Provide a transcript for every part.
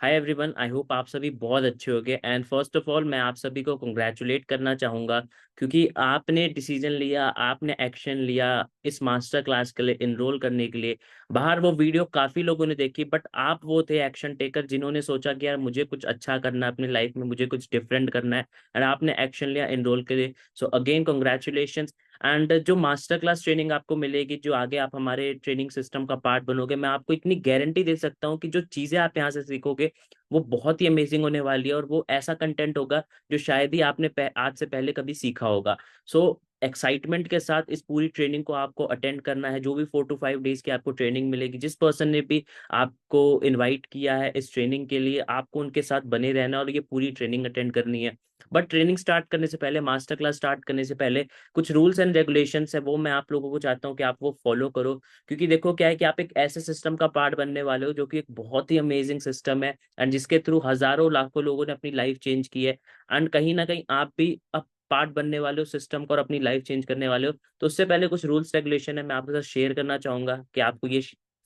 Hi everyone, I hope आप सभी बहुत अच्छे होंगे। एंड फर्स्ट ऑफ ऑल मैं आप सभी को कंग्रेचुलेट करना चाहूँगा क्योंकि आपने डिसीजन लिया, आपने एक्शन लिया इस मास्टर क्लास के लिए इनरोल करने के लिए। बाहर वो वीडियो काफ़ी लोगों ने देखी, बट आप वो थे एक्शन टेकर जिन्होंने सोचा कि यार मुझे कुछ अच्छा करना है अपनी लाइफ में, मुझे कुछ डिफरेंट करना है, एंड आपने एक्शन लिया इनरोल के लिए। So again congratulation. एंड जो मास्टर क्लास ट्रेनिंग आपको मिलेगी, जो आगे आप हमारे ट्रेनिंग सिस्टम का पार्ट बनोगे, मैं आपको इतनी गारंटी दे सकता हूँ कि जो चीज़ें आप यहाँ से सीखोगे वो बहुत ही अमेजिंग होने वाली है, और वो ऐसा कंटेंट होगा जो शायद ही आपने आज से पहले कभी सीखा होगा। सो एक्साइटमेंट के साथ इस पूरी ट्रेनिंग को आपको अटेंड करना है। जो भी 4 to 5 डेज की आपको ट्रेनिंग मिलेगी, जिस पर्सन ने भी आपको इनवाइट किया है इस ट्रेनिंग के लिए, आपको उनके साथ बने रहना है और ये पूरी ट्रेनिंग अटेंड करनी है। बट ट्रेनिंग स्टार्ट करने से पहले, मास्टर क्लास स्टार्ट करने से पहले, कुछ रूल्स एंड रेगुलेशंस है, वो मैं आप लोगों को चाहता हूँ कि आप वो फॉलो करो। क्योंकि देखो क्या है कि आप एक ऐसे सिस्टम का पार्ट बनने वाले हो जो कि एक बहुत ही अमेजिंग सिस्टम है, एंड जिसके थ्रू हजारों लाखों लोगों ने अपनी लाइफ चेंज की है। एंड कहीं ना कहीं आप भी अब पार्ट बनने वाले हो सिस्टम का और अपनी लाइफ चेंज करने वाले हो। तो उससे पहले कुछ रूल्स रेगुलेशन है, मैं आपके साथ शेयर करना चाहूंगा कि आपको ये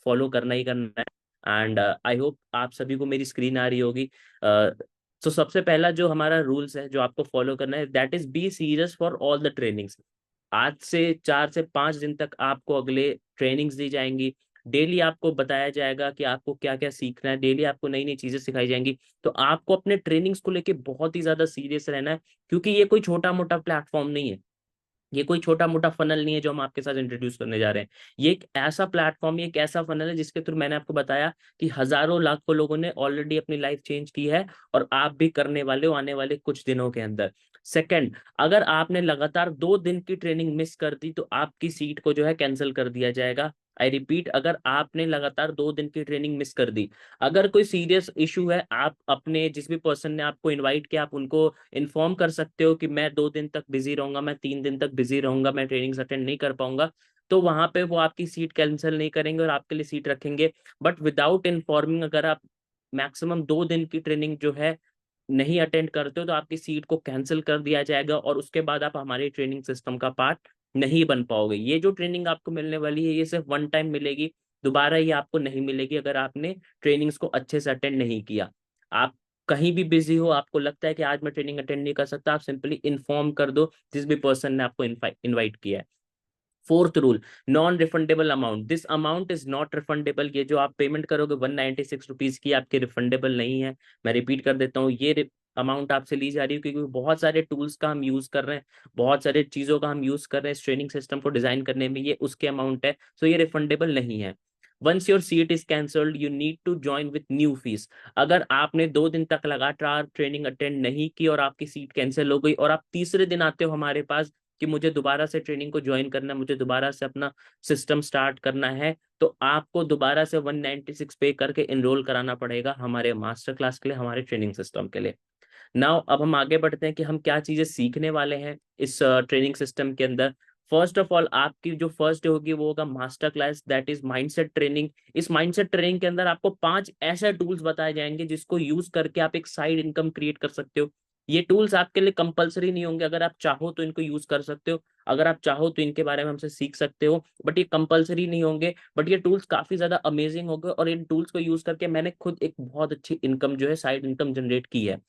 फॉलो करना ही करना है। एंड आई होप आप सभी को मेरी स्क्रीन आ रही होगी। तो सबसे पहला जो हमारा रूल्स है जो आपको फॉलो करना है, that is be serious for all the trainings. आज से 4 से 5 दिन तक आपको अगले ट्रेनिंग्स दी जाएंगी। डेली आपको बताया जाएगा कि आपको क्या क्या सीखना है, डेली आपको नई नई चीजें सिखाई जाएंगी। तो आपको अपने ट्रेनिंग्स को लेके बहुत ही ज्यादा सीरियस रहना है, क्योंकि ये कोई छोटा मोटा प्लेटफॉर्म नहीं है, ये कोई छोटा मोटा फनल नहीं है जो हम आपके साथ इंट्रोड्यूस करने जा रहे हैं। ये एक ऐसा प्लेटफॉर्म, ये एक ऐसा फनल है जिसके थ्रू मैंने आपको बताया कि हजारों लाखों लोगों ने ऑलरेडी अपनी लाइफ चेंज की है, और आप भी करने वाले हो आने वाले कुछ दिनों के अंदर। सेकंड, अगर आपने लगातार 2 दिन की ट्रेनिंग मिस कर दी तो आपकी सीट को जो है कैंसिल कर दिया जाएगा। आई रिपीट, अगर आपने लगातार 2 दिन की ट्रेनिंग मिस कर दी, अगर कोई सीरियस इशू है, आप अपने जिस भी पर्सन ने आपको इनवाइट किया आप उनको इन्फॉर्म कर सकते हो कि मैं 2 दिन तक बिजी रहूंगा, मैं 3 दिन तक बिजी रहूंगा, मैं ट्रेनिंग्स अटेंड नहीं कर पाऊंगा। तो वहां पे वो आपकी सीट कैंसिल नहीं करेंगे और आपके लिए सीट रखेंगे। बट विदाउट इन्फॉर्मिंग, अगर आप मैक्सिमम 2 दिन की ट्रेनिंग जो है नहीं अटेंड करते हो तो आपकी सीट को कैंसिल कर दिया जाएगा, और उसके बाद आप हमारे ट्रेनिंग सिस्टम का पार्ट नहीं बन पाओगे। ये जो ट्रेनिंग आपको मिलने वाली है ये सिर्फ वन टाइम मिलेगी, दोबारा ये आपको नहीं मिलेगी अगर आपने ट्रेनिंग्स को अच्छे से अटेंड नहीं किया। आप कहीं भी बिजी हो, आपको लगता है कि आज मैं ट्रेनिंग अटेंड नहीं कर सकता, आप सिंपली इन्फॉर्म कर दो जिस भी पर्सन ने आपको इनवाइट किया है। Fourth rule, non refundable amount, this amount is not refundable. ये जो आप पेमेंट करोगे 196 रुपीज की, आपके रिफंडेबल नहीं है। मैं रिपीट कर देता हूँ, ये अमाउंट आपसे ली जा रही है क्योंकि बहुत सारे टूल्स का हम यूज कर रहे हैं, बहुत सारे चीजों का हम यूज कर रहे हैं इस ट्रेनिंग सिस्टम को डिजाइन करने में, ये उसके अमाउंट है। सो ये रिफंडेबल नहीं है। Once your seat is cancelled you need to join with new fees. अगर आपने 2 दिन तक लगातार ट्रेनिंग अटेंड नहीं की और आपकी सीट कैंसिल हो गई, और आप तीसरे दिन आते हो हमारे पास कि मुझे दोबारा से ट्रेनिंग को ज्वाइन करना है, मुझे दोबारा से अपना सिस्टम स्टार्ट करना है, तो आपको दोबारा से 196 पे करके इनरोल कराना पड़ेगा हमारे मास्टर क्लास के लिए, हमारे ट्रेनिंग सिस्टम के लिए। नाउ अब हम आगे बढ़ते हैं कि हम क्या चीजें सीखने वाले हैं इस ट्रेनिंग सिस्टम के अंदर। फर्स्ट ऑफ ऑल, आपकी जो फर्स्ट डे होगी वो होगा master class, that is mindset training. इस माइंडसेट ट्रेनिंग के अंदर आपको 5 ऐसे टूल्स बताए जाएंगे जिसको यूज करके आप एक साइड इनकम क्रिएट कर सकते हो। ये टूल्स आपके लिए कंपलसरी नहीं होंगे, अगर आप चाहो तो इनको यूज कर सकते हो, अगर आप चाहो तो इनके बारे में हमसे सीख सकते हो, बट ये कंपलसरी नहीं होंगे। बट ये टूल्स काफी ज्यादा अमेजिंग होंगे, और इन टूल्स को यूज करके मैंने खुद एक बहुत अच्छी इनकम जो है, साइड इनकम जनरेट की है।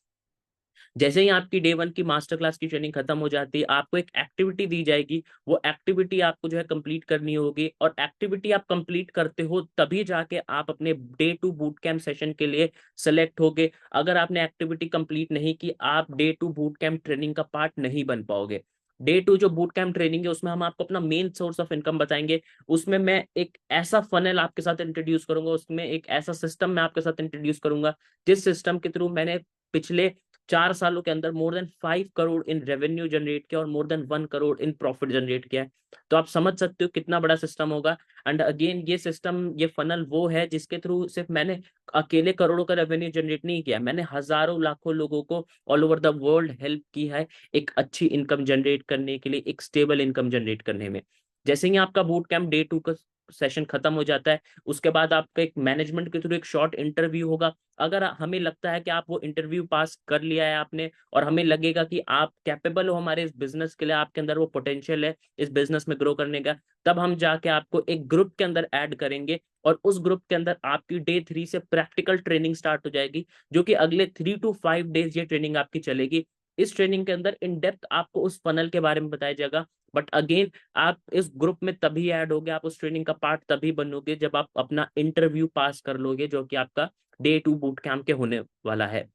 जैसे ही आपकी डे 1 की मास्टर क्लास की ट्रेनिंग खत्म हो जाती है, आपको एक एक्टिविटी दी जाएगी, वो एक्टिविटी आपको जो है कंप्लीट करनी होगी, और एक्टिविटी आप कंप्लीट करते हो तभी जाके आप अपने डे 2 बूट कैंप सेशन के लिए सेलेक्ट होगे। अगर आपने एक्टिविटी कंप्लीट नहीं की, आप डे 2 बूट कैंप ट्रेनिंग का पार्ट नहीं बन पाओगे। डे 2 जो बूट कैंप ट्रेनिंग है उसमें हम आपको अपना मेन सोर्स ऑफ इनकम बताएंगे। उसमें मैं एक ऐसा फनल आपके साथ इंट्रोड्यूस करूंगा, उसमें एक ऐसा सिस्टम मैं आपके साथ इंट्रोड्यूस करूंगा जिस सिस्टम के थ्रू मैंने पिछले 4 सालों के अंदर more than 5 crore in revenue generate किया और more than 1 crore in profit generate किया है। तो आप समझ सकते हो कितना बड़ा सिस्टम होगा। एंड अगेन ये सिस्टम, ये फनल वो है जिसके थ्रू सिर्फ मैंने अकेले करोड़ों का रेवेन्यू जनरेट नहीं किया, मैंने हजारों लाखों लोगों को all over the world help की है एक अच्छी इनकम जनरेट करने के लिए, एक स्टेबल इनकम जनरेट करने में। जैसे ही आपका बूट कैंप डे 2 का सेशन खत्म हो जाता है, उसके बाद आपका एक मैनेजमेंट के थ्रू एक शॉर्ट इंटरव्यू होगा। अगर हमें लगता है कि आप वो इंटरव्यू पास कर लिया है आपने, और हमें लगेगा कि आप कैपेबल हो हमारे इस बिजनेस के लिए, आपके अंदर वो पोटेंशियल है इस बिजनेस में ग्रो करने का, तब हम जाके आपको एक ग्रुप के अंदर ऐड करेंगे। और उस ग्रुप के अंदर आपकी डे 3 से प्रैक्टिकल ट्रेनिंग स्टार्ट हो जाएगी, जो कि अगले 3 to 5 डेज ये ट्रेनिंग आपकी चलेगी। इस ट्रेनिंग के अंदर इन डेप्थ आपको उस फनल के बारे में बताया जाएगा। बट अगेन, आप इस ग्रुप में तभी ऐड होगे, आप उस ट्रेनिंग का पार्ट तभी बनोगे जब आप अपना इंटरव्यू पास कर लोगे, जो कि आपका डे 2 बूट कैंप के होने वाला है।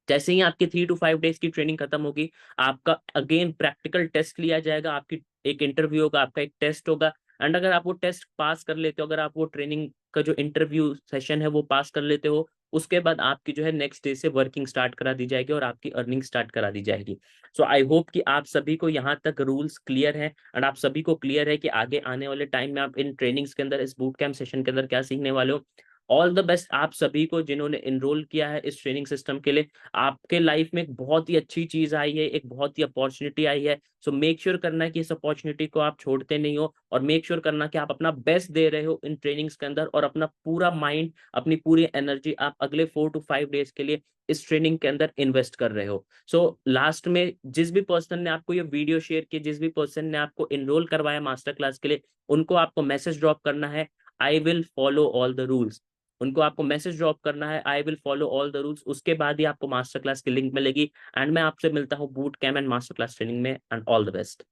जैसे ही आपकी 3 to 5 डेज की ट्रेनिंग खत्म होगी, आपका अगेन प्रैक्टिकल टेस्ट लिया जाएगा, आपकी एक इंटरव्यू होगा, आपका एक टेस्ट होगा। एंड अगर आप वो टेस्ट पास कर लेते हो, अगर आप वो ट्रेनिंग का जो इंटरव्यू सेशन है वो पास कर लेते हो, उसके बाद आपकी जो है नेक्स्ट डे से वर्किंग स्टार्ट करा दी जाएगी और आपकी अर्निंग स्टार्ट करा दी जाएगी। सो आई होप कि आप सभी को यहाँ तक रूल्स क्लियर हैं, एंड आप सभी को क्लियर है कि आगे आने वाले टाइम में आप इन ट्रेनिंग्स के अंदर, इस बूट कैंप सेशन के अंदर क्या सीखने वाले हो। ऑल द बेस्ट आप सभी को जिन्होंने इनरोल किया है इस ट्रेनिंग सिस्टम के लिए। आपके लाइफ में एक बहुत ही अच्छी चीज आई है, एक बहुत ही अपॉर्चुनिटी आई है। सो मेक श्योर करना कि इस अपॉर्चुनिटी को आप छोड़ते नहीं हो, और मेक श्योर करना कि आप अपना बेस्ट दे रहे हो इन ट्रेनिंग्स के अंदर, और अपना पूरा माइंड, अपनी पूरी एनर्जी आप अगले 4 to 5 डेज के लिए इस ट्रेनिंग के अंदर इन्वेस्ट कर रहे हो। सो लास्ट में जिस भी पर्सन ने आपको ये वीडियो शेयर किया, जिस भी पर्सन ने आपको इनरोल करवाया मास्टर क्लास के लिए, उनको आपको मैसेज ड्रॉप करना है, I will follow all the rules. उनको आपको मैसेज ड्रॉप करना है, I will follow all the rules. उसके बाद ही आपको मास्टर क्लास की लिंक मिलेगी। एंड मैं आपसे मिलता हूँ boot camp and master class training में। And all the best.